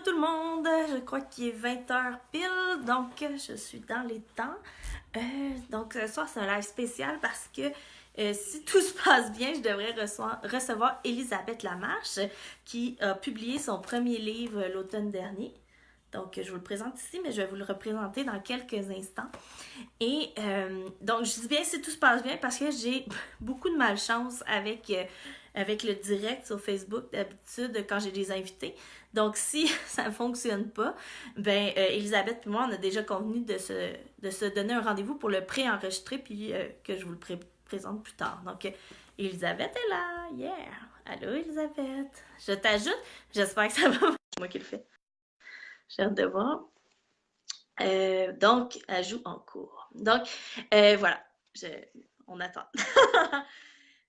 tout le monde, je crois qu'il est 20h pile, donc je suis dans les temps. Donc ce soir c'est un live spécial parce que si tout se passe bien, je devrais recevoir Elisabeth Lamarche qui a publié son premier livre l'automne dernier. Donc je vous le présente ici, mais je vais vous le représenter dans quelques instants. Et donc, je dis bien si tout se passe bien parce que j'ai beaucoup de malchance avec le direct sur Facebook d'habitude quand j'ai des invités. Donc, si ça ne fonctionne pas, ben Elisabeth et moi, on a déjà convenu de se donner un rendez-vous pour le pré-enregistrer puis que je vous le présente plus tard. Donc, Elisabeth est là. Yeah! Allô, Elisabeth. Je t'ajoute. J'espère que ça va. C'est moi qui le fais. J'ai hâte de voir. Donc, ajout en cours. Donc, voilà, je- on attend.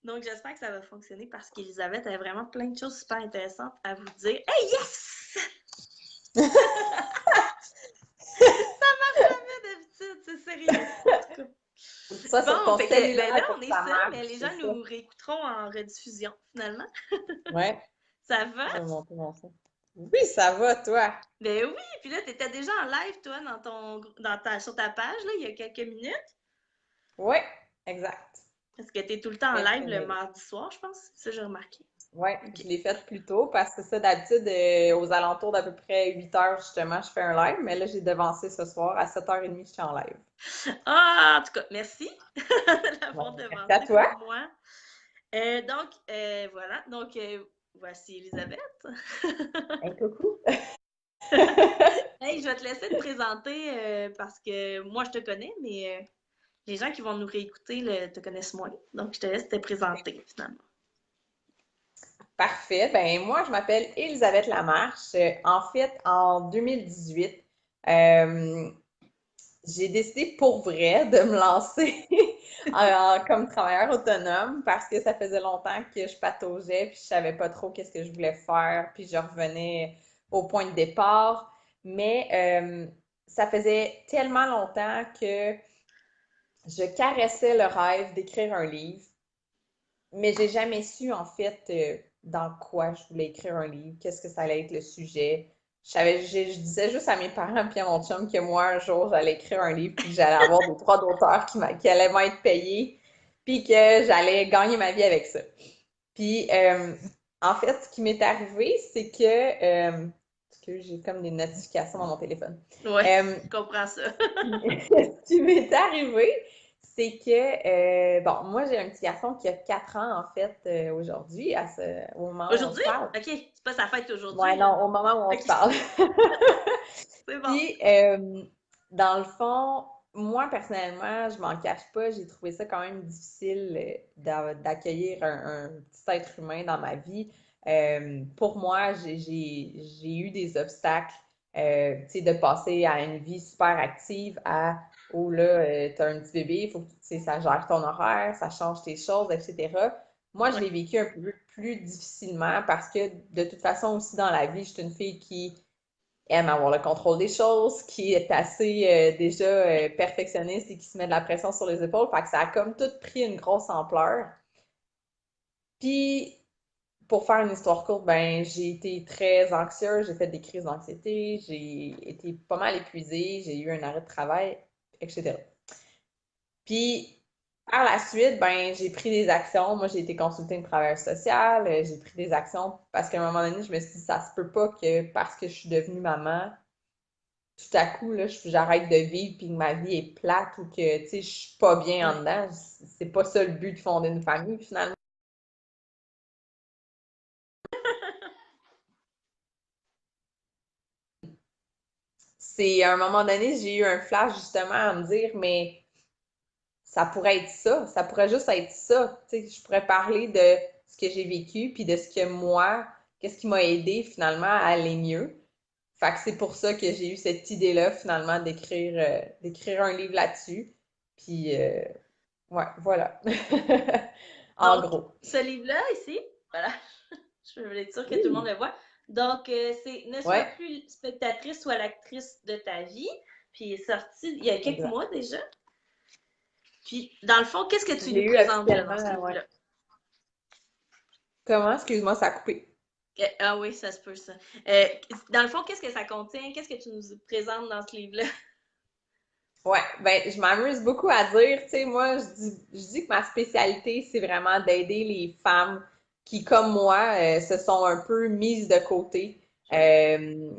Donc, j'espère que ça va fonctionner parce qu'Elisabeth a vraiment plein de choses super intéressantes à vous dire. Hey, yes! Ça marche jamais d'habitude, c'est sérieux. En tout cas. Ça sur Bon, ton fait que, ben cellulaire là, pour on que est ça seul, marche, mais les c'est gens ça. nous réécouteront en rediffusion, finalement. Ouais, Ça va? je vais monter mon son. Oui, ça va, toi. Ben oui, puis là, t'étais déjà en live, toi, sur ta page, là, il y a quelques minutes. Ouais, exact. Parce que t'es tout le temps en live le Mais mardi soir, je pense. Ça, j'ai remarqué. ouais, OK. je l'ai fait plus tôt parce que ça, d'habitude, aux alentours d'à peu près 8 heures, justement, je fais un live, mais là, j'ai devancé ce soir à 7h30, je suis en live. Ah, en tout cas, merci de Ouais, l'avoir merci à devancé toi. pour moi. Donc, voilà. Donc, voici Elisabeth. Hey, coucou. Hey, je vais te laisser te présenter parce que moi, je te connais, mais les gens qui vont nous réécouter te connaissent moins. Donc, je te laisse te présenter finalement. Parfait. Ben moi, je m'appelle Elisabeth Lamarche. En fait, en 2018, euh, j'ai décidé pour vrai de me lancer comme travailleur autonome parce que ça faisait longtemps que je pataugeais puis je savais pas trop qu'est-ce que je voulais faire puis je revenais au point de départ. Mais ça faisait tellement longtemps que je caressais le rêve d'écrire un livre, mais j'ai jamais su en fait dans quoi je voulais écrire un livre, qu'est-ce que ça allait être le sujet. Je disais juste à mes parents puis à mon chum que moi, un jour, j'allais écrire un livre puis que j'allais avoir des droits d'auteur qui allaient m'être payés puis que j'allais gagner ma vie avec ça. Puis, en fait, ce qui m'est arrivé, c'est que j'ai comme des notifications dans mon téléphone. Ouais, Euh, je comprends ça. ce qui m'est arrivé, c'est que, bon, moi, j'ai un petit garçon qui a 4 ans, en fait, aujourd'hui, au moment où on Aujourd'hui? se parle. OK, c'est pas sa fête Ouais, aujourd'hui, là. non, au moment où on OK, se parle. c'est bon. Puis, dans le fond, moi, personnellement, je m'en cache pas, j'ai trouvé ça quand même difficile d'accueillir un petit être humain dans ma vie. Pour moi, j'ai eu des obstacles, tu sais, de passer à une vie super active à, oh là, t'as un petit bébé, il faut que, tu sais, ça gère ton horaire, ça change tes choses, etc. Moi, je Ouais. l'ai vécu un peu plus difficilement parce que, de toute façon, aussi dans la vie, je suis une fille qui aime avoir le contrôle des choses, qui est assez déjà perfectionniste et qui se met de la pression sur les épaules. Fait que ça a comme tout pris une grosse ampleur. Puis, pour faire une histoire courte, ben j'ai été très anxieuse, j'ai fait des crises d'anxiété, j'ai été pas mal épuisée, j'ai eu un arrêt de travail, etc. Puis, par la suite, ben j'ai pris des actions. Moi, j'ai été consulter une travailleuse sociale, j'ai pris des actions parce qu'à un moment donné, je me suis dit, ça se peut pas que parce que je suis devenue maman, tout à coup, là, j'arrête de vivre puis que ma vie est plate ou que, tu sais, je suis pas bien en Ouais. dedans. C'est pas ça le but de fonder une famille, finalement. C'est à un moment donné, j'ai eu un flash justement à me dire, mais ça pourrait être ça, ça pourrait juste être ça. Tu sais, je pourrais parler de ce que j'ai vécu puis de ce que moi, qu'est-ce qui m'a aidé finalement à aller mieux. Fait que c'est pour ça que j'ai eu cette idée-là finalement d'écrire un livre là-dessus. Puis ouais, voilà. En Donc, gros. ce livre-là, ici, voilà, je veux être sûre que tout le monde Oui. le voit. Donc, c'est Ne sois Ouais, plus spectatrice, sois l'actrice de ta vie. Puis, il est sorti il y a quelques exact. mois déjà. Puis, dans le fond, qu'est-ce que Je tu l'ai nous eu présentes là officiellement, dans ce ouais. livre-là? Comment? Excuse-moi, ça a coupé. Ah oui, ça se peut, ça. Dans le fond, qu'est-ce que ça contient? Qu'est-ce que tu nous présentes dans ce livre-là? Ouais, ben je m'amuse beaucoup à dire, tu sais, moi je dis que ma spécialité, c'est vraiment d'aider les femmes qui, comme moi, se sont un peu mises de côté,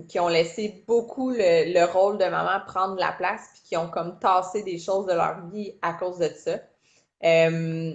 qui ont laissé beaucoup le rôle de maman prendre la place, puis qui ont comme tassé des choses de leur vie à cause de ça. Euh,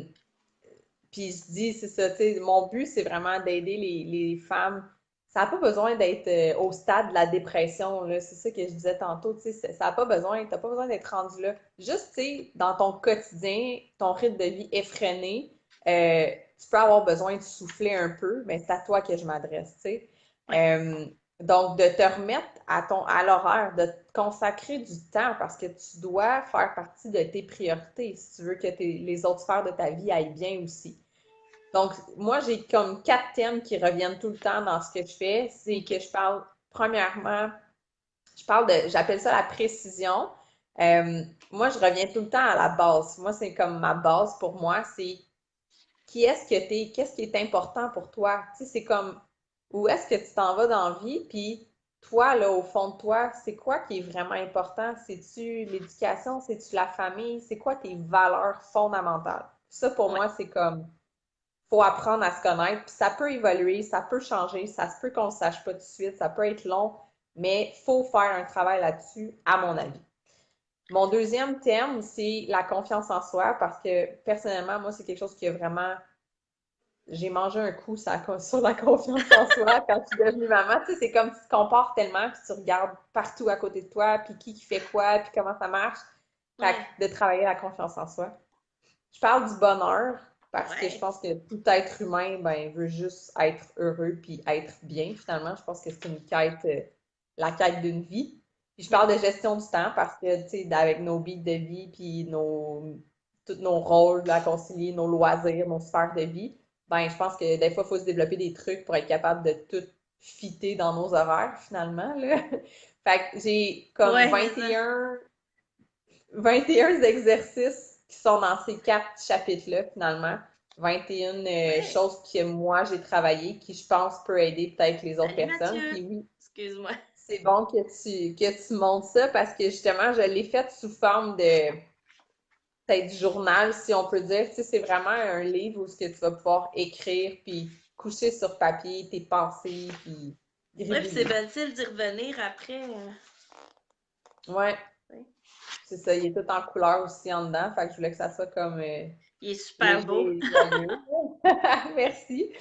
Puis je dis, c'est ça, tu sais, mon but, c'est vraiment d'aider les femmes. Ça n'a pas besoin d'être au stade de la dépression, là. C'est ça que je disais tantôt, tu sais, ça n'a pas besoin, t'as pas besoin d'être rendu là. Juste, tu sais, dans ton quotidien, ton rythme de vie effréné, tu peux avoir besoin de souffler un peu, mais c'est à toi que je m'adresse, tu sais. Ouais. Euh, donc, de te remettre à l'horaire, de te consacrer du temps parce que tu dois faire partie de tes priorités si tu veux que les autres sphères de ta vie aillent bien aussi. Donc, moi, j'ai comme 4 thèmes qui reviennent tout le temps dans ce que je fais. C'est que OK. je parle, premièrement, j'appelle ça la précision. Moi, je reviens tout le temps à la base. Moi, c'est comme ma base pour moi, c'est qui est-ce que t'es, qu'est-ce qui est important pour toi? Tu sais, c'est comme où est-ce que tu t'en vas dans la vie, puis toi, là, au fond de toi, c'est quoi qui est vraiment important? C'est-tu l'éducation? C'est-tu la famille? C'est quoi tes valeurs fondamentales? Ça, pour Ouais. moi, c'est comme faut apprendre à se connaître. Puis ça peut évoluer, ça peut changer, ça se peut qu'on ne sache pas tout de suite, ça peut être long, mais il faut faire un travail là-dessus, à mon avis. Mon deuxième thème, c'est la confiance en soi, parce que personnellement, moi, c'est quelque chose qui a vraiment. J'ai mangé un coup sur la confiance en soi quand je suis devenue maman. Tu sais, c'est comme tu te compares tellement, puis tu regardes partout à côté de toi, puis qui fait quoi, puis comment ça marche. Fait Ouais. que de travailler la confiance en soi. Je parle du bonheur parce que je Ouais. pense que tout être humain ben, veut juste être heureux puis être bien finalement. Je pense que c'est une quête, la quête d'une vie. Puis je Oui. parle de gestion du temps parce que, tu sais, avec nos vies de vie puis tous nos rôles à concilier, nos loisirs, nos sphères de vie, ben, je pense que des fois, il faut se développer des trucs pour être capable de tout fitter dans nos horaires finalement, là. Fait que j'ai comme Ouais, c'est ça. 21 exercices qui sont dans ces 4 chapitres-là, finalement. 21 Ouais. choses que moi, j'ai travaillées, qui, je pense, peut aider peut-être les autres Salut personnes. Mathieu. Puis oui, Excuse-moi. c'est bon que tu montes ça parce que, justement, je l'ai fait sous forme de, peut-être, du journal, si on peut dire. Tu sais, c'est vraiment un livre où ce que tu vas pouvoir écrire, puis coucher sur papier tes pensées, puis Ouais, puis c'est gribouiller. facile d'y revenir après. Ouais, Ouais. c'est ça. Il est tout en couleur aussi en dedans. Fait que je voulais que ça soit comme Il est super léger beau. et joyeux. Merci.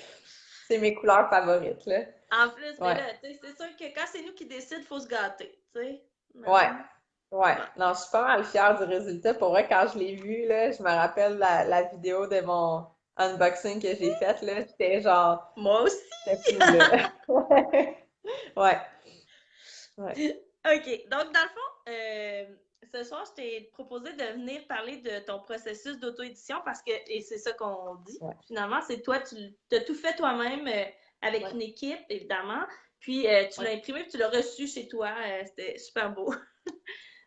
C'est mes couleurs favorites, là. En plus, mais Ouais. là, tu sais, c'est sûr que quand c'est nous qui décident, il faut se gâter, tu sais. Ouais. Non. Ouais. Bon. Non, je suis pas mal fière du résultat. Pour vrai, quand je l'ai vu, là, je me rappelle la vidéo de mon unboxing que j'ai faite, là. J'étais genre, Moi aussi. j'étais fou, là. Ouais. Ouais. OK. Donc, dans le fond, ce soir, je t'ai proposé de venir parler de ton processus d'auto-édition parce que, et c'est ça qu'on dit, Ouais. finalement, c'est toi, tu as tout fait toi-même avec Ouais. une équipe, évidemment. Puis, tu Ouais. l'as imprimé, puis tu l'as reçu chez toi. C'était super beau.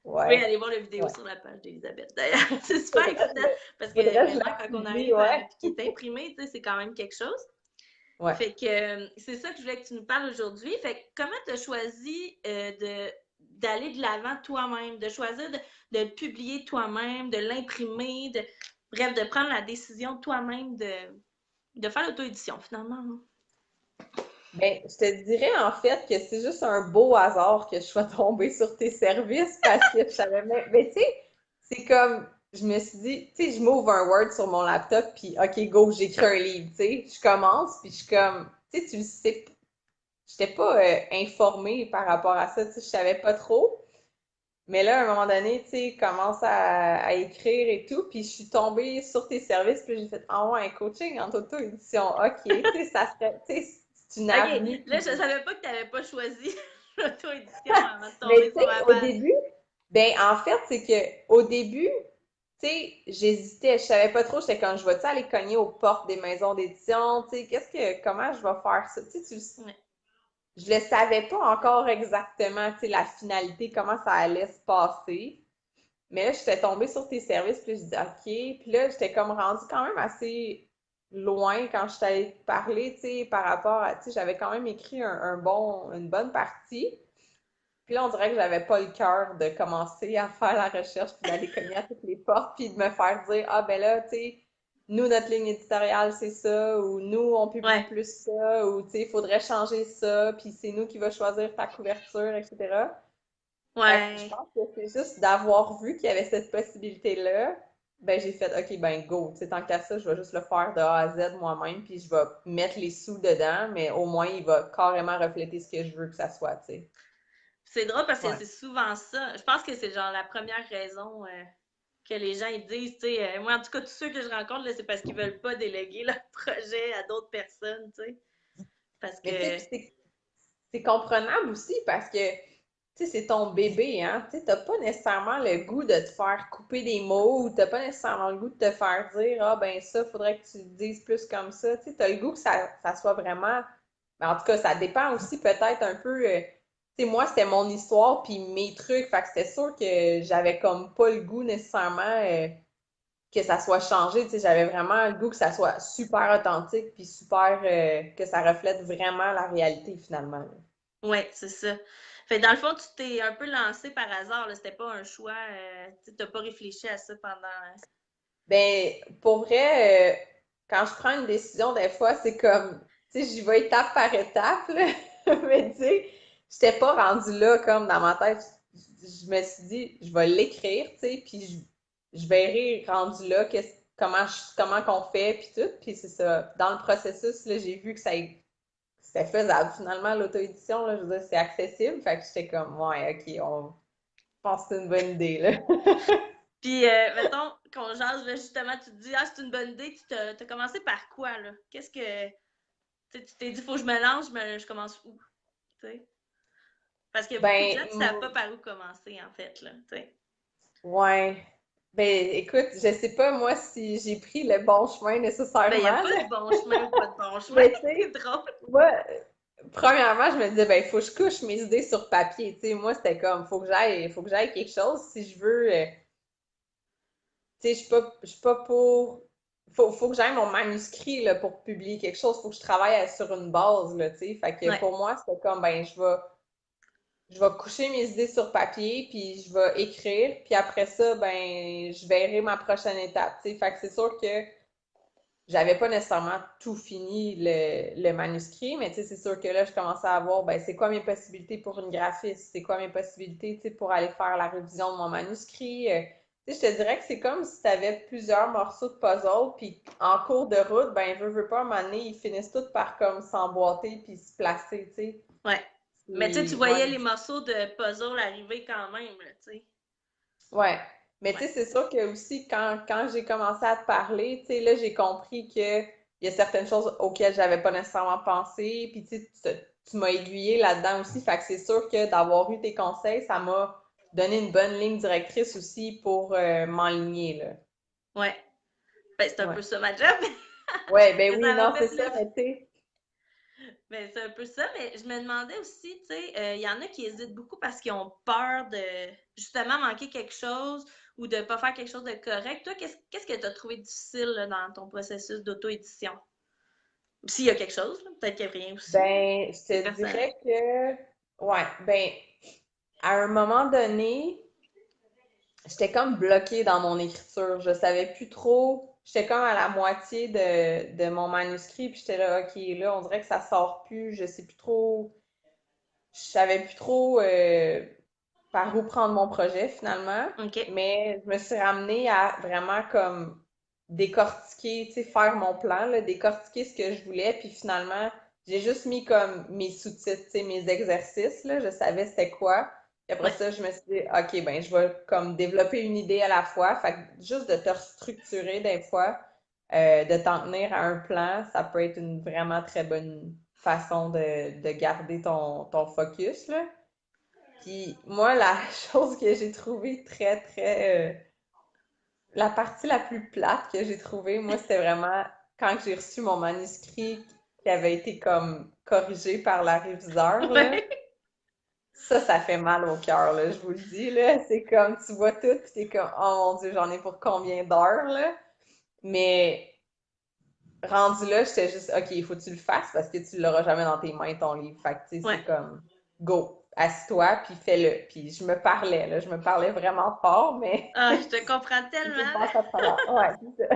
Vous pouvez Ouais. aller voir la vidéo Ouais. sur la page d'Elisabeth. D'ailleurs, c'est super Faudrait, excitant que- parce que faudrait que je maintenant, la quand on publie, arrive ouais. puis qu'il est imprimé, tu sais, c'est quand même quelque chose. Ouais. Fait que c'est ça que je voulais que tu nous parles aujourd'hui. Fait que comment tu as choisi d'aller de l'avant toi-même, de choisir de le publier toi-même, de l'imprimer, bref, de prendre la décision toi-même de faire l'auto-édition finalement. Hein? Ben, je te dirais en fait que c'est juste un beau hasard que je sois tombée sur tes services parce que je savais même. Mais tu sais, c'est comme, je me suis dit, tu sais, je m'ouvre un Word sur mon laptop puis OK, go, j'écris un livre, tu sais. Je commence puis je suis comme, tu sais, tu le sais, j'étais pas informée par rapport à ça, tu sais, je savais pas trop. Mais là, à un moment donné, tu sais, commence à écrire et tout, puis je suis tombée sur tes services, puis j'ai fait, ah ouais, un coaching en auto-édition, ok, tu sais, ça serait, tu sais, c'est une OK, avenue là, qui. je savais pas que tu n'avais pas choisi l'auto-édition avant de Mais tomber tu sur sais, ma au page. début, ben en fait, c'est que au début, tu sais, j'hésitais, je savais pas trop, j'étais comme, je vais-tu aller cogner aux portes des maisons d'édition, tu sais, comment je vais faire ça, tu sais, Ouais. je le savais pas encore exactement, tu sais, la finalité, comment ça allait se passer. Mais là, j'étais tombée sur tes services, puis je dis OK. Puis là, j'étais comme rendue quand même assez. loin quand je t'allais te parler, tu sais, par rapport à, tu sais, j'avais quand même écrit une bonne partie. Puis là, on dirait que j'avais pas le cœur de commencer à faire la recherche, puis d'aller cogner à toutes les portes, puis de me faire dire, ah ben là, tu sais, nous, notre ligne éditoriale, c'est ça, ou nous, on publie Ouais, plus ça, ou tu sais, il faudrait changer ça, puis c'est nous qui va choisir ta couverture, etc. Fait que je ouais. pense que c'est juste d'avoir vu qu'il y avait cette possibilité-là, ben j'ai fait, OK, ben go, tu sais, tant qu'à ça, je vais juste le faire de A à Z moi-même, puis je vais mettre les sous dedans, mais au moins, il va carrément refléter ce que je veux que ça soit, tu sais. C'est drôle parce que Ouais. c'est souvent ça. Je pense que c'est genre la première raison que les gens ils disent, tu sais, moi en tout cas tous ceux que je rencontre, là, c'est parce qu'ils veulent pas déléguer leur projet à d'autres personnes, tu sais. Parce Mais tu sais, que, puis c'est comprenable aussi parce que, tu sais, c'est ton bébé, hein. Tu sais, t'as pas nécessairement le goût de te faire couper des mots ou t'as pas nécessairement le goût de te faire dire, ah, ben ça, faudrait que tu le dises plus comme ça. Tu sais, t'as le goût que ça soit vraiment. Mais en tout cas, ça dépend aussi peut-être un peu. Tu sais, moi, c'était mon histoire puis mes trucs. Fait que c'était sûr que j'avais comme pas le goût nécessairement que ça soit changé. Tu sais, j'avais vraiment le goût que ça soit super authentique puis super. Que ça reflète vraiment la réalité finalement, là. ouais, c'est ça. Fait que dans le fond, tu t'es un peu lancé par hasard, là. C'était pas un choix, tu t'as pas réfléchi à ça pendant. Ben, pour vrai, quand je prends une décision, des fois, c'est comme, tu sais, j'y vais étape par étape, là. Mais tu sais, j'étais pas rendue là comme dans ma tête. Je me suis dit, je vais l'écrire, tu sais, puis je verrai rendu là comment qu'on fait, puis tout. Puis c'est ça. Dans le processus, là, j'ai vu que c'était faisable. Finalement, l'auto-édition, là, je veux dire, c'est accessible. Fait que j'étais comme, ouais, OK, je pense que c'est une bonne idée, là. Puis, mettons, qu'on jase, là, justement, tu te dis, ah, c'est une bonne idée, t'as commencé par quoi, là? Qu'est-ce que. Tu t'es dit, faut que je me lance, mais je commence où? Tu sais? Parce qu'il y a beaucoup de gens Ben, qui savent pas par où commencer, en fait, là. Tu sais. ouais. Ben, écoute, je sais pas moi si j'ai pris le bon chemin Ben, il n'y a nécessairement, pas là. de bon chemin ou pas de bon chemin. Mais tu C'est sais, drôle. moi, premièrement, je me disais, ben, il faut que je couche mes idées sur papier. Tu sais, moi, c'était comme, faut que j'aille quelque chose si je veux. Tu sais, je suis pas pour. Faut que j'aille mon manuscrit là, pour publier quelque chose. Faut que je travaille sur une base, là, tu sais. Fait que Ouais, pour moi, c'était comme, ben, je vais coucher mes idées sur papier, puis je vais écrire, puis après ça, ben, je verrai ma prochaine étape, tu sais. Fait que c'est sûr que j'avais pas nécessairement tout fini le manuscrit, mais tu sais, c'est sûr que là, je commençais à voir, ben, c'est quoi mes possibilités pour une graphiste, c'est quoi mes possibilités, tu sais, pour aller faire la révision de mon manuscrit. Tu sais, je te dirais que c'est comme si tu avais plusieurs morceaux de puzzle, puis en cours de route, ben, veux pas, à un moment donné, ils finissent tous par comme s'emboîter puis se placer, tu sais. ouais. Mais tu Ouais. voyais les morceaux de puzzle arriver quand même, là, tu sais. Ouais. Mais tu Ouais, sais, c'est sûr que aussi, quand j'ai commencé à te parler, tu sais, là, j'ai compris que il y a certaines choses auxquelles j'avais pas nécessairement pensé. Puis tu sais, tu m'as aiguillé là-dedans aussi. Fait que c'est sûr que d'avoir eu tes conseils, ça m'a donné une bonne ligne directrice aussi pour m'enligner, là. ouais. Ben, c'est un Ouais. peu ça ma job. Ouais, ben Mais oui, ça m'a non, c'est fait ça, mais tu sais. ben, c'est un peu ça, mais je me demandais aussi, tu sais, il y en a qui hésitent beaucoup parce qu'ils ont peur de justement manquer quelque chose ou de pas faire quelque chose de correct. Toi, qu'est-ce que tu as trouvé difficile là, dans ton processus d'auto-édition? S'il y a quelque chose, là, peut-être qu'il n'y a rien aussi. Ben, je C'est te personnel. dirais que, ouais, ben, à un moment donné, j'étais comme bloquée dans mon écriture. Je savais plus trop. J'étais comme à la moitié de mon manuscrit, puis j'étais là, OK, là, on dirait que ça sort plus. Je sais plus trop. Je savais plus trop par où prendre mon projet finalement. OK. Mais je me suis ramenée à vraiment comme décortiquer, tu sais, faire mon plan, là, décortiquer ce que je voulais, puis finalement, j'ai juste mis comme mes sous-titres, tu sais, mes exercices, là, je savais c'était quoi. Puis après Ouais. ça, je me suis dit, OK, ben, je vais comme développer une idée à la fois. Fait que juste de te restructurer des fois, de t'en tenir à un plan, ça peut être une vraiment très bonne façon de garder ton focus, là. Puis moi, la chose que j'ai trouvée la partie la plus plate que j'ai trouvée, moi, c'était vraiment quand j'ai reçu mon manuscrit qui avait été comme corrigé par la réviseur, là. Ouais. Ça fait mal au cœur, là, je vous le dis, là. C'est comme, tu vois tout, puis t'es comme, oh mon Dieu, j'en ai pour combien d'heures, là. Mais rendu là, j'étais juste, OK, il faut que tu le fasses parce que tu l'auras jamais dans tes mains, ton livre. Fait que, tu sais, Ouais. c'est comme, go, assis-toi, puis fais-le. Puis je me parlais, là, je me parlais vraiment fort, mais Ah, je te comprends j'ai tellement. passé à travers. Ouais, c'est ça.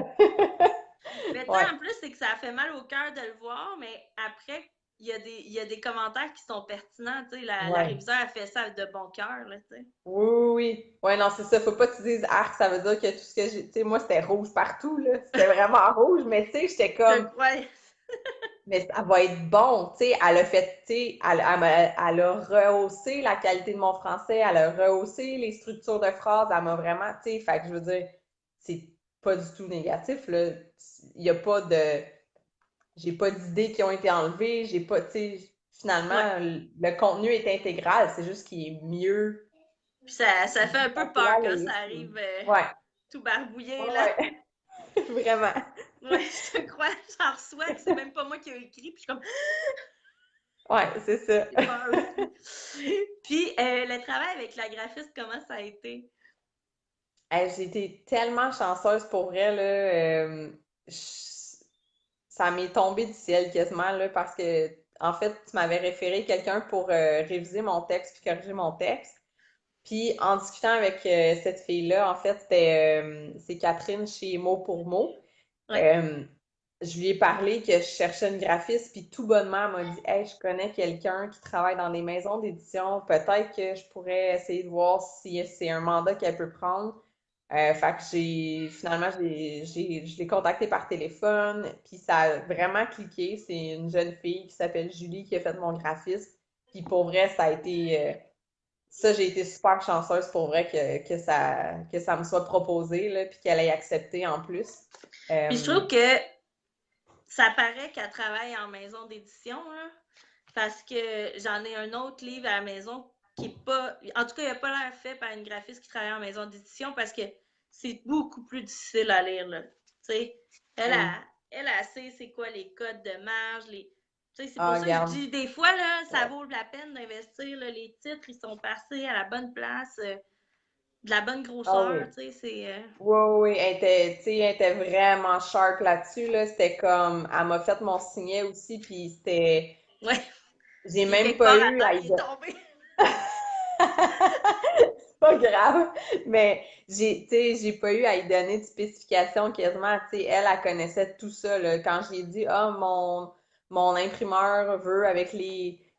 Mais tu sais, Ouais. en plus, c'est que ça fait mal au cœur de le voir, mais après, il y a des commentaires qui sont pertinents. Tu sais, la Ouais. réviseure a fait ça de bon cœur, là, tu sais. Oui, oui, oui. Ouais, non, c'est ça. Faut pas que tu dises, ah, ça veut dire que tout ce que j'ai. Tu sais, moi, c'était rouge partout, là. C'était vraiment rouge, mais tu sais, j'étais Je comme, crois. mais ça va être bon, tu sais. Elle a fait, tu sais, elle a rehaussé la qualité de mon français, elle a rehaussé les structures de phrases, elle m'a vraiment, tu sais, fait que je veux dire, c'est pas du tout négatif, là. Il y a pas de, j'ai pas d'idées qui ont été enlevées, j'ai pas, tu sais, Ouais. finalement, le contenu est intégral, c'est juste qu'il est mieux, Puis ça fait un peu facile à peur quand ça lire. arrive Ouais, tout barbouillé, là. ouais, ouais, vraiment. Ouais, je te crois, j'en reçois que c'est même pas moi qui ai écrit, puis je suis comme, Ouais, c'est ça. j'ai peur aussi. Puis le travail avec la graphiste, comment ça a été? Hey, j'ai été tellement chanceuse pour vrai, là. Je- Ça m'est tombé du ciel quasiment, là, parce que, en fait, tu m'avais référé quelqu'un pour réviser mon texte puis corriger mon texte. Puis, en discutant avec cette fille-là, en fait, c'est Catherine chez Mot pour Mot. Ouais. Euh, je lui ai parlé que je cherchais une graphiste, puis tout bonnement, elle m'a dit, hey, je connais quelqu'un qui travaille dans des maisons d'édition. Peut-être que je pourrais essayer de voir si c'est un mandat qu'elle peut prendre. Fait que finalement, je l'ai contacté par téléphone, puis ça a vraiment cliqué. C'est une jeune fille qui s'appelle Julie qui a fait mon graphisme. Puis pour vrai, ça a été, ça, j'ai été super chanceuse pour vrai que ça me soit proposé, là, puis qu'elle ait accepté en plus. Puis je Euh, trouve que ça paraît qu'elle travaille en maison d'édition, là, parce que j'en ai un autre livre à la maison qui est pas. En tout cas, il n'a pas l'air fait par une graphiste qui travaille en maison d'édition parce que c'est beaucoup plus difficile à lire, là. Tu sais, elle a, hum. elle a sait c'est quoi les codes de marge, les. Tu sais, c'est pour Ah, ça que je regarde. dis, des fois, là, ça Ouais. vaut la peine d'investir, là, les titres, ils sont passés à la bonne place, de la bonne Ah grosseur, oui. tu sais, c'est. Oui, oui, oui. Tu sais, elle était vraiment sharp là-dessus, là. C'était comme, elle m'a fait mon signet aussi, puis Ouais, j'ai il est même quelque pas part à eu terre, à y il est tombé. C'est pas grave, mais tu sais, j'ai pas eu à y donner de spécifications quasiment. Tu sais, elle connaissait tout ça, là. Quand j'ai dit, ah, mon imprimeur veut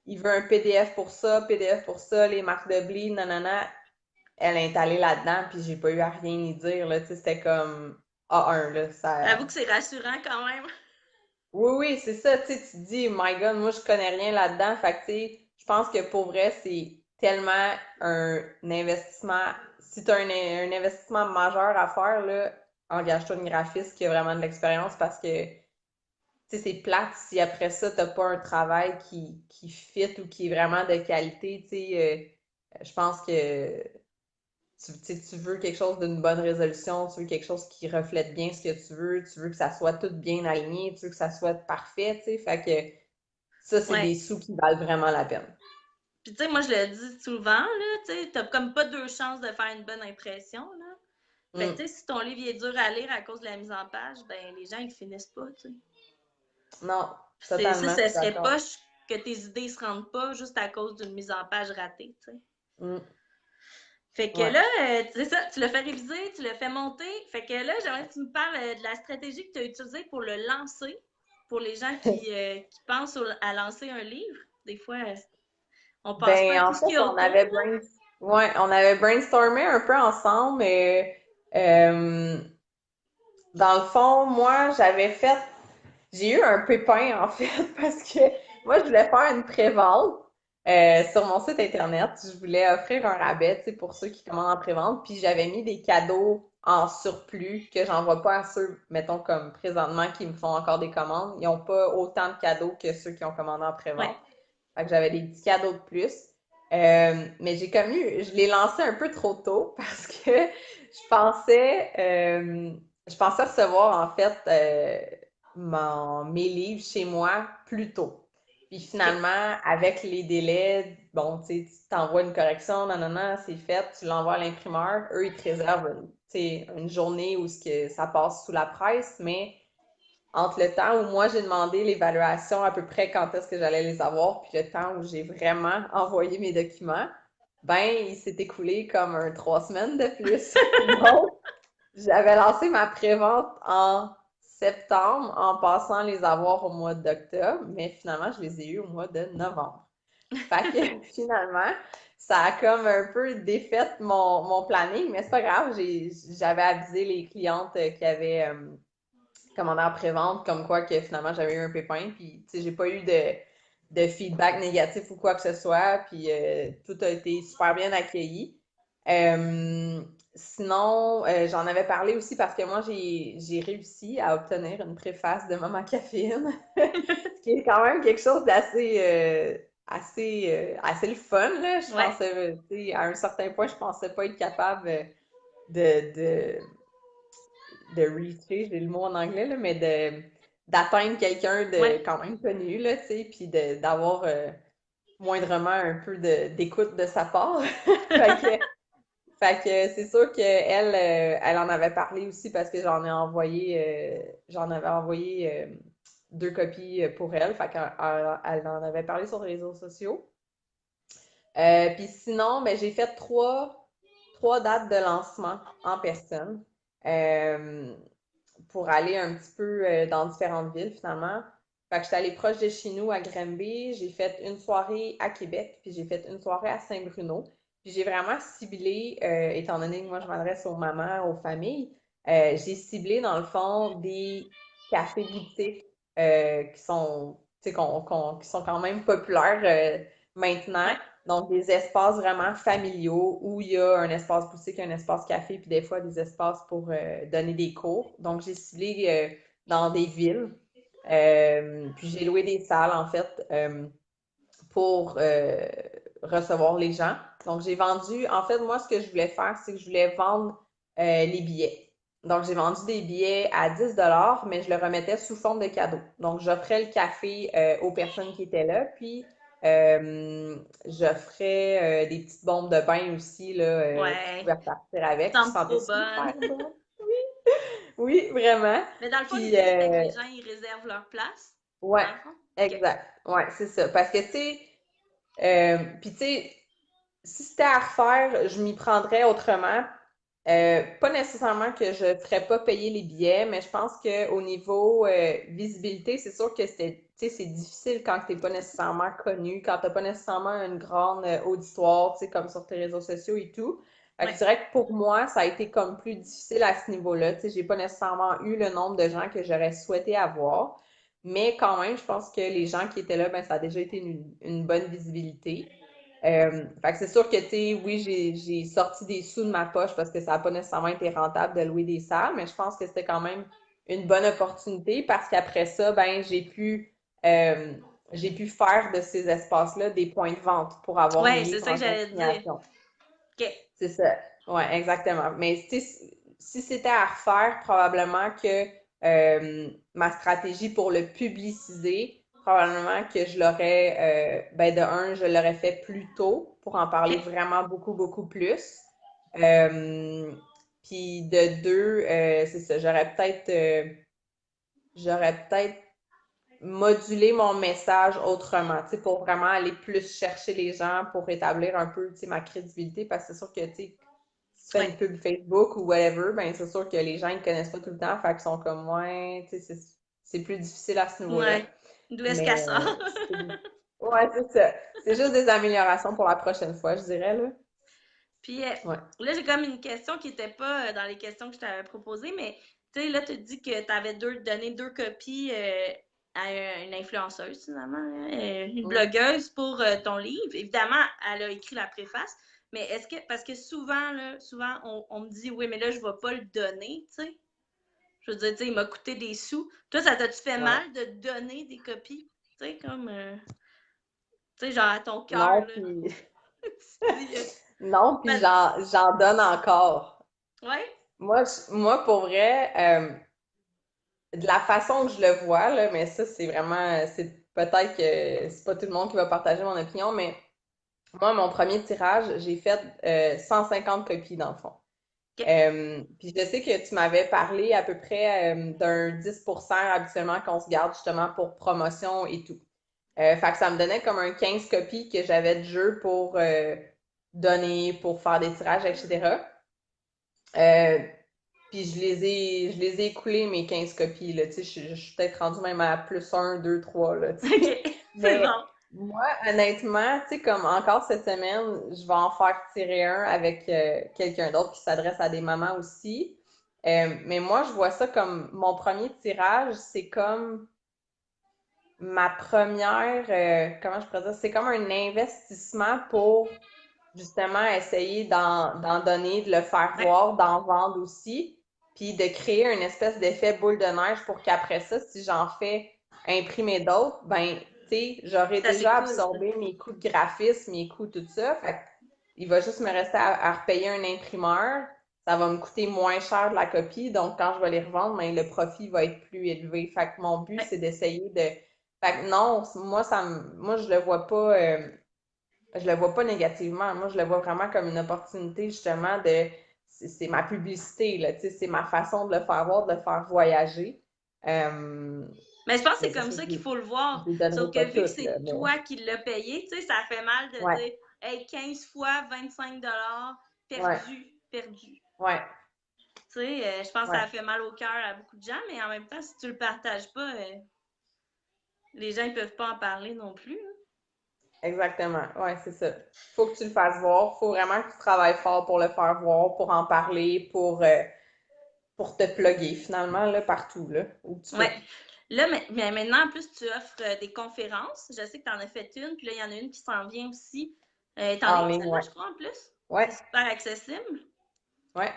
il veut un PDF pour ça, PDF pour ça, les marques de bleed, nanana, elle est allée là-dedans, puis j'ai pas eu à rien y dire, là. Tu sais, c'était comme A1, là. J'avoue que c'est rassurant quand même. Oui, oui, c'est ça, tu sais, tu te dis, my God, moi, je connais rien là-dedans. Fait que, tu sais, je pense que pour vrai, c'est tellement un investissement. Si tu as un investissement majeur à faire, là, engage-toi une graphiste qui a vraiment de l'expérience parce que, tu sais, c'est plate si après ça, t'as pas un travail qui fit ou qui est vraiment de qualité, tu sais. Je pense que tu sais, tu veux quelque chose d'une bonne résolution, tu veux quelque chose qui reflète bien ce que tu veux que ça soit tout bien aligné, tu veux que ça soit parfait, tu sais. Fait que ça, c'est des Ouais. sous qui valent vraiment la peine. Puis tu sais, moi je le dis souvent, là, tu sais, t'as comme pas deux chances de faire une bonne impression, là. Fait que Mm. tu sais, si ton livre est dur à lire à cause de la mise en page, ben les gens ils finissent pas, tu sais. Non, C'est ça, totalement, je ça suis serait d'accord. poche que tes idées se rendent pas juste à cause d'une mise en page ratée, tu sais. Mm. Fait que Ouais. là, c'est ça, tu l'as fait réviser, tu l'as fait monter. Fait que là, j'aimerais que tu me parles de la stratégie que tu as utilisée pour le lancer, pour les gens qui pensent à lancer un livre. Des fois, on pense pas Ben, à en tout ce fait, qu'il y a autour. ouais, on avait brainstormé un peu ensemble, mais dans le fond, moi, j'ai eu un pépin, en fait, parce que moi, je voulais faire une pré-vente sur mon site Internet. Je voulais offrir un rabais, tu sais, pour ceux qui commandent en pré-vente. Puis j'avais mis des cadeaux en surplus que j'envoie pas à ceux, mettons, comme présentement, qui me font encore des commandes. Ils n'ont pas autant de cadeaux que ceux qui ont commandé en Ouais. pré-vente. Fait que j'avais des petits cadeaux de plus. Mais je l'ai lancé un peu trop tôt parce que je pensais recevoir en fait mes livres chez moi plus tôt. Puis OK. finalement, avec les délais, bon, tu sais, tu t'envoies une correction, non, non, non, c'est fait, tu l'envoies à l'imprimeur, eux, ils te réservent tu sais, une journée où ce que ça passe sous la presse, mais entre le temps où moi j'ai demandé l'évaluation à peu près quand est-ce que j'allais les avoir, puis le temps où j'ai vraiment envoyé mes documents, ben il s'est écoulé comme 3 semaines de plus. Donc, j'avais lancé ma prévente en septembre en pensant les avoir au mois d'octobre, mais finalement je les ai eus au mois de novembre. Fait que finalement, ça a comme un peu défait mon planning, mais c'est pas grave, j'avais avisé les clientes qui avaient commandé en pré-vente, comme quoi que finalement j'avais eu un pépin, puis tu sais, j'ai pas eu de feedback négatif ou quoi que ce soit, puis tout a été super bien accueilli. Euh, Sinon, j'en avais parlé aussi parce que moi, j'ai réussi à obtenir une préface de Maman Caféine, ce qui est quand même quelque chose assez le fun, là. Je Ouais, pensais, tu sais, à un certain point, je pensais pas être capable de, de, de reacher, j'ai le mot en anglais, là, mais d'atteindre quelqu'un de ouais. quand même connu, là, tu sais, puis d'avoir moindrement un peu d'écoute de sa part. Fait que, fait que c'est sûr qu'elle, elle en avait parlé aussi parce que j'en avais envoyé 2 copies pour elle. Fait qu'elle en avait parlé sur les réseaux sociaux. Puis sinon, ben, j'ai fait trois dates de lancement en personne euh, pour aller un petit peu dans différentes villes finalement. Fait que j'étais allée proche de chez nous à Granby, j'ai fait une soirée à Québec, puis j'ai fait une soirée à Saint-Bruno. Puis j'ai vraiment ciblé, étant donné que moi je m'adresse aux mamans, aux familles, j'ai ciblé dans le fond des cafés-boutiques qui sont, tu sais, qui sont quand même populaires maintenant. Ouais. Donc, des espaces vraiment familiaux où il y a un espace boutique, un espace café, puis des fois des espaces pour donner des cours. Donc, j'ai ciblé dans des villes. Puis j'ai loué des salles, en fait, pour recevoir les gens. Donc, j'ai vendu, en fait, moi, ce que je voulais faire, c'est que je voulais vendre les billets. Donc, j'ai vendu des billets à 10 mais je le remettais sous forme de cadeau. Donc, j'offrais le café aux personnes qui étaient là, puis j'offrais des petites bombes de bain aussi, là, qui Ouais. pouvaient repartir avec, qui Semble sentaient trop bonne. super bon. Oui, vraiment. Mais dans le fond, Puis, l'idée, c'était que les gens, ils réservent leur place, ouais, dans le fond. OK. exact. Ouais, c'est ça. Parce que, tu sais, puis, tu sais, si c'était à refaire, je m'y prendrais autrement. Pas nécessairement que je ne ferais pas payer les billets, mais je pense qu'au niveau visibilité, c'est sûr que tu sais, c'est difficile quand tu n'es pas nécessairement connu, quand tu n'as pas nécessairement une grande auditoire, tu sais, comme sur tes réseaux sociaux et tout. Fait que je Ouais. dirais que pour moi, ça a été comme plus difficile à ce niveau-là. Tu sais, j'ai pas nécessairement eu le nombre de gens que j'aurais souhaité avoir, mais quand même, je pense que les gens qui étaient là, ben, ça a déjà été une bonne visibilité. Fait que c'est sûr que, tu sais, oui, j'ai sorti des sous de ma poche parce que ça n'a pas nécessairement été rentable de louer des salles, mais je pense que c'était quand même une bonne opportunité parce qu'après ça, ben, euh, j'ai pu faire de ces espaces-là des points de vente pour avoir mes Ouais, c'est livres ça que en j'allais te dire. consignation. OK. C'est ça. Ouais, exactement. Mais tu sais, si c'était à refaire, probablement que ma stratégie pour le publiciser, probablement que je l'aurais, ben de un, je l'aurais fait plus tôt pour en parler OK. vraiment beaucoup, beaucoup plus. Euh, Puis de deux, c'est ça, j'aurais peut-être modulé mon message autrement, tu sais, pour vraiment aller plus chercher les gens, pour rétablir un peu, tu sais, ma crédibilité, parce que c'est sûr que, tu sais, si tu fais Ouais. une pub Facebook ou whatever, ben c'est sûr que les gens ils connaissent pas tout le temps, fait qu'ils sont comme ouais, tu sais, c'est plus difficile à ce niveau-là. Ouais. D'où est-ce Mais qu'elle sort? ouais, c'est ça. C'est juste des améliorations pour la prochaine fois, je dirais là. Puis Ouais. là, j'ai comme une question qui n'était pas dans les questions que je t'avais proposées, mais tu sais, là, tu te dis que tu avais donné 2 copies à une influenceuse, finalement, hein, une Mm. blogueuse pour ton livre. Évidemment, elle a écrit la préface, mais est-ce que, parce que souvent, là, souvent, on me dit, oui, mais là, je ne vais pas le donner, tu sais. Je veux dire, tu sais, il m'a coûté des sous. Toi, ça t'a-tu fait Ouais. mal de donner des copies? Tu sais, comme, tu sais, genre à ton cœur, Non, là. puis Tu dis, non, puis ben, j'en donne encore. ouais, Moi pour vrai, de la façon que je le vois, là, mais ça, c'est vraiment, c'est peut-être que c'est pas tout le monde qui va partager mon opinion, mais moi, mon premier tirage, j'ai fait 150 copies dans le fond. OK. Puis je sais que tu m'avais parlé à peu près d'un 10% habituellement qu'on se garde justement pour promotion et tout. Fait que ça me donnait comme un 15 copies que j'avais de jeu pour donner, pour faire des tirages, etc. Euh, Puis je les ai écoulés, mes 15 copies, là, tu sais, je suis peut-être rendue même à plus un 2 3 là, tu OK. sais. C'est Mais bon. moi, honnêtement, tu sais, comme encore cette semaine, je vais en faire tirer un avec quelqu'un d'autre qui s'adresse à des mamans aussi. Mais moi, je vois ça comme mon premier tirage, c'est comme ma première, comment je pourrais dire, c'est comme un investissement pour justement essayer d'en donner, de le faire Ouais. voir, d'en vendre aussi, puis de créer une espèce d'effet boule de neige pour qu'après ça, si j'en fais imprimer d'autres, ben, tu sais, j'aurais Ça, c'est déjà cool, ça. absorbé mes coûts de graphisme, mes coûts, tout ça. Fait que il va juste me rester à repayer un imprimeur. Ça va me coûter moins cher de la copie, donc quand je vais les revendre, ben, le profit va être plus élevé. Fait que mon but, Ouais. c'est d'essayer de. Fait que non, moi, moi, je le vois pas négativement. Moi, je le vois vraiment comme une opportunité, justement, c'est ma publicité, là, tu sais, c'est ma façon de le faire voir, de le faire voyager. Euh, Mais je pense que mais c'est c'est comme sûr ça que qu'il faut le je voir. les donnerai Sauf que pas vu que toutes, là, c'est mais toi qui l'as payé, tu sais, ça fait mal de ouais, dire, hey, 15 fois 25 ouais, perdu, perdu. ouais, Tu sais, je pense que ouais, ça fait mal au cœur à beaucoup de gens, mais en même temps, si tu le partages pas, les gens ne peuvent pas en parler non plus, hein. exactement. Ouais, c'est ça. Faut que tu le fasses voir. Faut vraiment que tu travailles fort pour le faire voir, pour en parler, pour te plugger, finalement, là, partout, là, où tu Ouais. peux. Là, mais maintenant, en plus, tu offres des conférences. Je sais que tu en as fait une, puis là, il y en a une qui s'en vient aussi. Elle est en En ligne, ligne, celle-là, ouais. je crois, en plus. Ouais, C'est super accessible. ouais.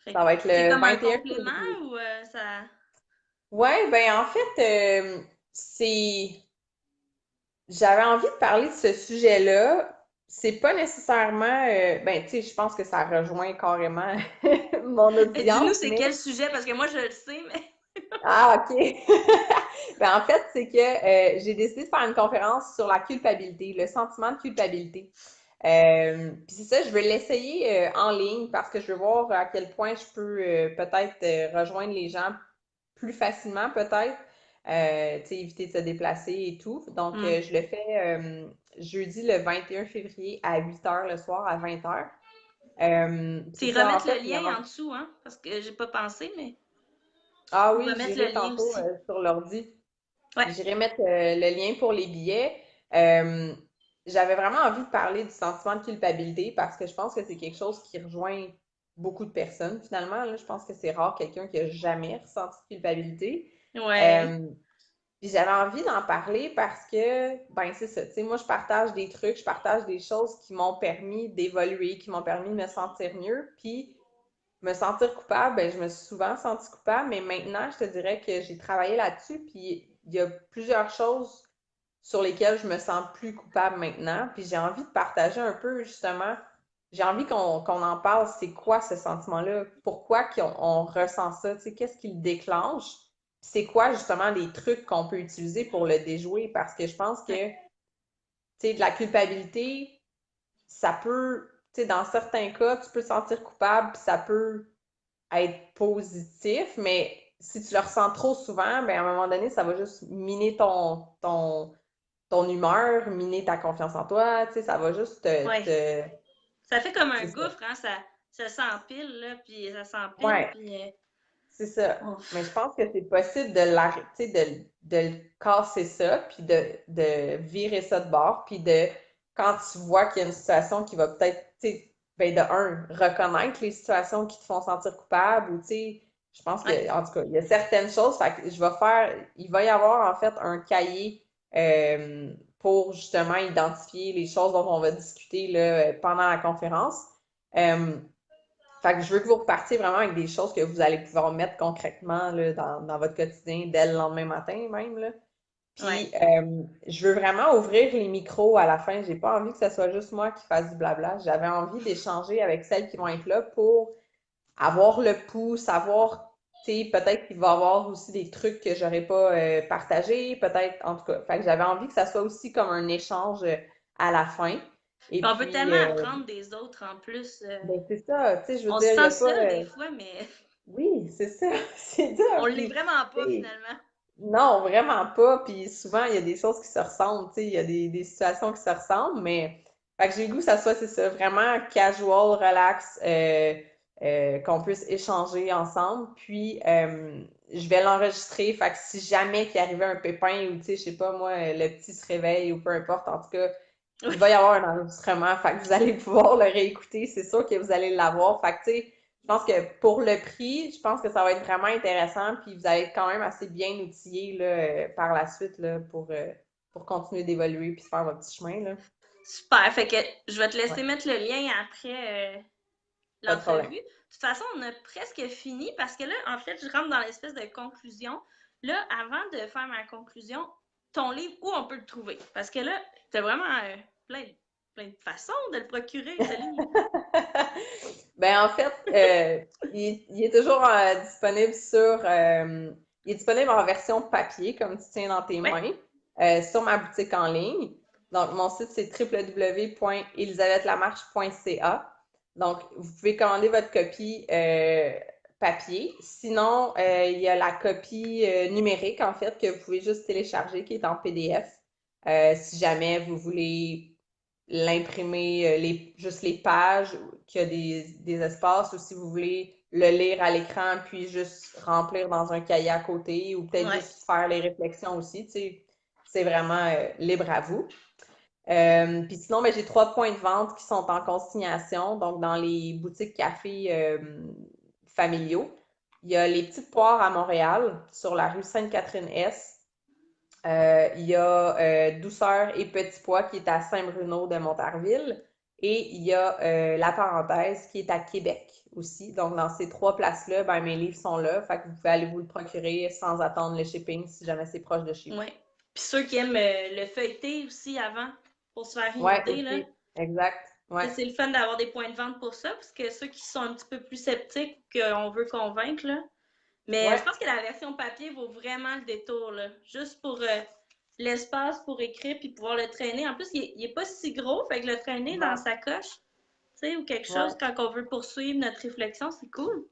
Fait que Ça va être c'est le comme un 21 complément février. ou ça. Ouais, ben en fait, c'est j'avais envie de parler de ce sujet-là. C'est pas nécessairement ben tu sais, je pense que ça rejoint carrément mon Dis-nous, audience, c'est mais quel sujet, parce que moi, je le sais, mais. ah OK. Ben en fait, c'est que j'ai décidé de faire une conférence sur la culpabilité, le sentiment de culpabilité. Puis c'est ça, je veux l'essayer en ligne parce que je veux voir à quel point je peux peut-être rejoindre les gens plus facilement, peut-être. Tu sais, éviter de se déplacer et tout. Donc, Hmm. je le fais jeudi le 21 février à 8 heures le soir, à 20 heures. C'est C'est ça, en remettre fait, le il y a lien en dessous, hein, parce que j'ai pas pensé, mais Ah faut oui, remettre le j'irai lien tantôt aussi. sur l'ordi. Ouais. J'irai mettre le lien pour les billets. Euh, J'avais vraiment envie de parler du sentiment de culpabilité parce que je pense que c'est quelque chose qui rejoint beaucoup de personnes finalement. Là, je pense que c'est rare quelqu'un qui a jamais ressenti de culpabilité. Ouais. Euh, Puis j'avais envie d'en parler parce que, ben c'est ça, tu sais, moi je partage des trucs, je partage des choses qui m'ont permis d'évoluer, qui m'ont permis de me sentir mieux. Puis me sentir coupable, ben, je me suis souvent sentie coupable, mais maintenant, je te dirais que j'ai travaillé là-dessus, puis il y a plusieurs choses sur lesquelles je me sens plus coupable maintenant, puis j'ai envie de partager un peu, justement, j'ai envie qu'on en parle, c'est quoi ce sentiment-là, pourquoi on ressent ça, tu sais, qu'est-ce qui le déclenche, c'est quoi, justement, les trucs qu'on peut utiliser pour le déjouer, parce que je pense Ouais. que, tu sais, de la culpabilité, ça peut, tu sais, dans certains cas, tu peux te sentir coupable, puis ça peut être positif, mais si tu le ressens trop souvent, ben à un moment donné, ça va juste miner ton humeur, miner ta confiance en toi, tu sais, ça va juste Ouais. Ça fait comme un c'est ça. gouffre, hein, ça s'empile, là, puis ça s'empile, Ouais, puis. c'est ça. Mais je Ouf. pense que c'est possible de l'arrêter, de le casser ça, puis de virer ça de bord, puis quand tu vois qu'il y a une situation qui va peut-être, tu sais, ben de un, reconnaître les situations qui te font sentir coupable, ou tu sais, je pense Ouais. que, en tout cas, il y a certaines choses, fait que il va y avoir en fait un cahier pour justement identifier les choses dont on va discuter là, pendant la conférence. Euh, Fait que je veux que vous repartiez vraiment avec des choses que vous allez pouvoir mettre concrètement là, dans votre quotidien dès le lendemain matin même, là. Ouais. Puis je veux vraiment ouvrir les micros à la fin. J'ai pas envie que ce soit juste moi qui fasse du blabla. J'avais envie d'échanger avec celles qui vont être là pour avoir le pouls, savoir, tu sais, peut-être qu'il va y avoir aussi des trucs que j'aurais pas partagés, peut-être, en tout cas. Fait que j'avais envie que ça soit aussi comme un échange à la fin. Et Puis on veut puis, tellement apprendre des autres en plus. ben c'est ça, tu sais, je veux On se dire, il n'y sent a pas... seul des fois, mais Oui, c'est ça, c'est dur. on l'est Puis, vraiment tu pas sais, finalement. non, vraiment pas. Puis souvent, il y a des choses qui se ressemblent, tu sais, il y a des situations qui se ressemblent, mais fait que j'ai le goût que ça soit, c'est ça, vraiment casual, relax, qu'on puisse échanger ensemble. Puis, je vais l'enregistrer. Fait que si jamais qu'il arrivait un pépin ou, tu sais, je sais pas, moi, le petit se réveille ou peu importe, en tout cas, Oui. il va y avoir un enregistrement. Fait que vous allez pouvoir le réécouter. C'est sûr que vous allez l'avoir. Fait que, tu sais, je pense que pour le prix, je pense que ça va être vraiment intéressant, puis vous allez être quand même assez bien outillés là, par la suite là, pour continuer d'évoluer puis faire votre petit chemin, là. Super. Fait que je vais te Ouais, laisser mettre le lien après pas de l'entrevue. problème. De toute façon, on a presque fini parce que là, en fait, je rentre dans l'espèce de conclusion. Là, avant de faire ma conclusion, ton livre, où on peut le trouver? Parce que là, t'as vraiment plein de façons de le procurer, ce livre. Ben en fait, il est toujours disponible il est disponible en version papier, comme tu tiens dans tes Oui. mains, sur ma boutique en ligne. Donc, mon site, c'est www.elisabethlamarche.ca. Donc, vous pouvez commander votre copie papier. Sinon, il y a la copie numérique, en fait, que vous pouvez juste télécharger, qui est en PDF. Si jamais vous voulez l'imprimer, juste les pages, qu'il y a des espaces, ou si vous voulez le lire à l'écran, puis juste remplir dans un cahier à côté, ou peut-être Ouais. juste faire les réflexions aussi, tu sais, c'est vraiment libre à vous. Puis sinon, ben, j'ai 3 points de vente qui sont en consignation, donc dans les boutiques cafés familiaux. Il y a les Petites Poires à Montréal, sur la rue Sainte-Catherine-Est. Il y a Douceur et Petit Pois qui est à Saint-Bruno de Montarville. Et il y a La Parenthèse qui est à Québec aussi. Donc, dans ces 3 places-là, ben, mes livres sont là. Fait que vous pouvez aller vous le procurer sans attendre le shipping si jamais c'est proche de chez vous. Ouais. Puis ceux qui aiment le feuilleté aussi avant, pour se faire une Ouais, idée, là. aussi. Exact. Ouais. C'est le fun d'avoir des points de vente pour ça, parce que ceux qui sont un petit peu plus sceptiques, qu'on veut convaincre, là. Mais je Ouais. pense que la version papier vaut vraiment le détour, là. Juste pour l'espace pour écrire puis pouvoir le traîner. En plus, il est pas si gros, fait que le traîner dans Non. sa coche, tu sais, ou quelque Ouais. chose quand on veut poursuivre notre réflexion, c'est cool.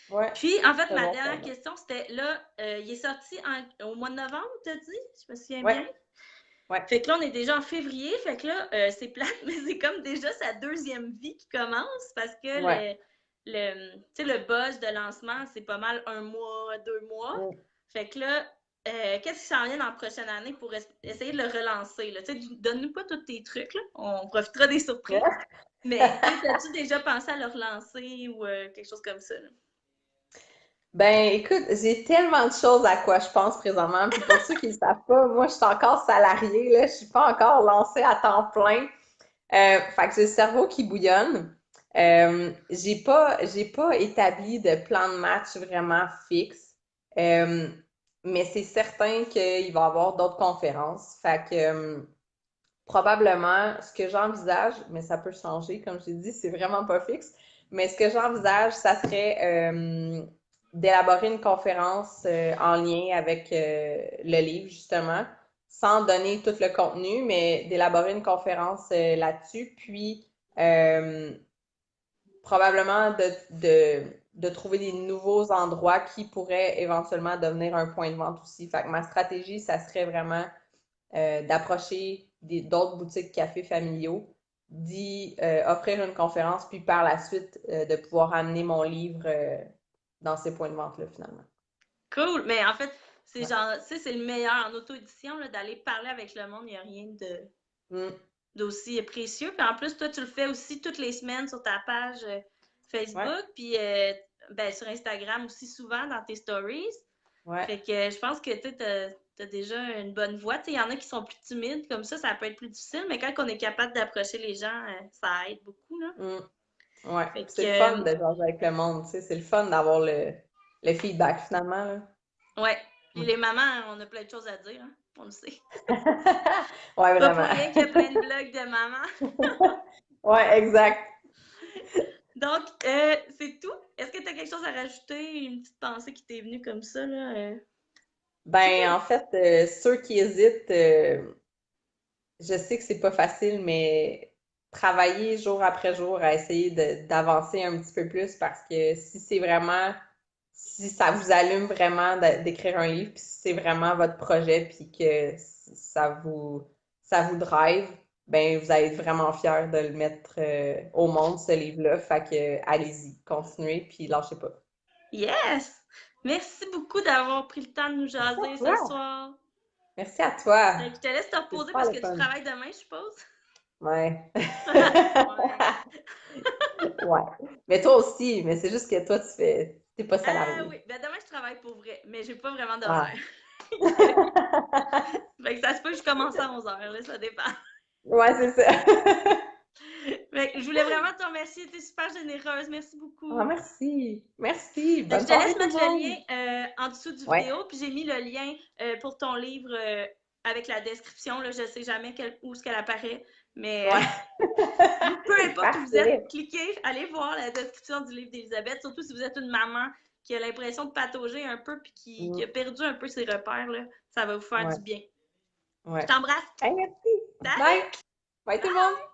Ouais. Puis, en fait, Très ma bon, très dernière bon. question, c'était là, il est sorti au mois de novembre, t'as dit? Je me souviens Ouais. bien. Ouais. Fait que là, on est déjà en février, fait que là, c'est plate, mais c'est comme déjà sa deuxième vie qui commence parce que Ouais. le buzz de lancement, c'est pas mal 1 mois, 2 mois. Mm. Fait que là, qu'est-ce qui s'en vient dans la prochaine année pour essayer de le relancer? Là? Donne-nous pas tous tes trucs, là. On profitera des surprises. Ouais. Mais as-tu déjà pensé à le relancer ou quelque chose comme ça? Là? Ben, écoute, j'ai tellement de choses à quoi je pense présentement. Puis pour ceux qui ne le savent pas, moi, je suis encore salariée, là. Je suis pas encore lancée à temps plein. Fait que j'ai le cerveau qui bouillonne. J'ai pas établi de plan de match vraiment fixe. Euh, mais c'est certain qu'il va y avoir d'autres conférences. Fait que probablement, ce que j'envisage, mais ça peut changer, comme j'ai dit, c'est vraiment pas fixe. Mais ce que j'envisage, ça serait d'élaborer une conférence en lien avec le livre, justement, sans donner tout le contenu, mais d'élaborer une conférence là-dessus, puis euh, probablement de trouver des nouveaux endroits qui pourraient éventuellement devenir un point de vente aussi. Fait que ma stratégie, ça serait vraiment d'approcher d'autres boutiques cafés familiaux, d'y offrir une conférence, puis par la suite de pouvoir amener mon livre dans ces points de vente-là, finalement. Cool! Mais en fait, c'est Ouais. genre, tu sais, c'est le meilleur en auto-édition, là, d'aller parler avec le monde. Il n'y a rien Mm. d'aussi précieux. Puis en plus, toi, tu le fais aussi toutes les semaines sur ta page Ouais, Facebook, puis ben, sur Instagram aussi souvent dans tes stories. ouais, Fait que je pense que tu as déjà une bonne voix. Il y en a qui sont plus timides, comme ça peut être plus difficile, mais quand on est capable d'approcher les gens, ça aide beaucoup. Là. mm. Ouais. Fait Puis c'est que, le fun de jaser avec le monde, tu sais, c'est le fun d'avoir le feedback, finalement, là. ouais. Puis Mm. les mamans, on a plein de choses à dire, hein? On le sait. Ouais, Pas pour vraiment. rien qu'il y a plein de blogs de mamans. Ouais, exact. Donc, c'est tout. Est-ce que tu as quelque chose à rajouter? Une petite pensée qui t'est venue comme ça, là? C'est Ben, quoi? en fait, ceux qui hésitent, je sais que c'est pas facile, mais travailler jour après jour à essayer d'avancer un petit peu plus parce que si ça vous allume vraiment d'écrire un livre, puis si c'est vraiment votre projet, puis que ça vous drive, ben vous allez être vraiment fiers de le mettre au monde, ce livre-là. Fait que allez-y, continuez, puis lâchez pas. Yes! Merci beaucoup d'avoir pris le temps de nous Merci à jaser ce toi. soir. Merci à toi. Je te laisse te C'est reposer super parce le que tu fun. travailles demain, je suppose. Ouais. Ouais. Ouais. Mais toi aussi, mais c'est juste que toi, t'es pas Ah salarié. oui, ben demain je travaille pour vrai, mais j'ai pas vraiment Ah. d'horaire. Fait que ça se peut que je commence à 11h, là, ça dépend. Ouais, c'est ça. Fait que je voulais vraiment te remercier, tu es super généreuse, merci Ah, beaucoup. merci. Merci. Je Bonne te laisse soirée tout le mettre le monde. lien en dessous du Ouais. vidéo, puis j'ai mis le lien pour ton livre avec la description. Là, je sais jamais où est-ce qu'elle apparaît, mais Ouais. peu importe où vous êtes, Parfait. cliquez, allez voir la description du livre d'Elisabeth, surtout si vous êtes une maman qui a l'impression de patauger un peu puis qui Mm. a perdu un peu ses repères, là, ça va vous faire Ouais. du bien. Je Ouais. t'embrasse. Hey, merci. Bye. Salut! Bye tout le monde.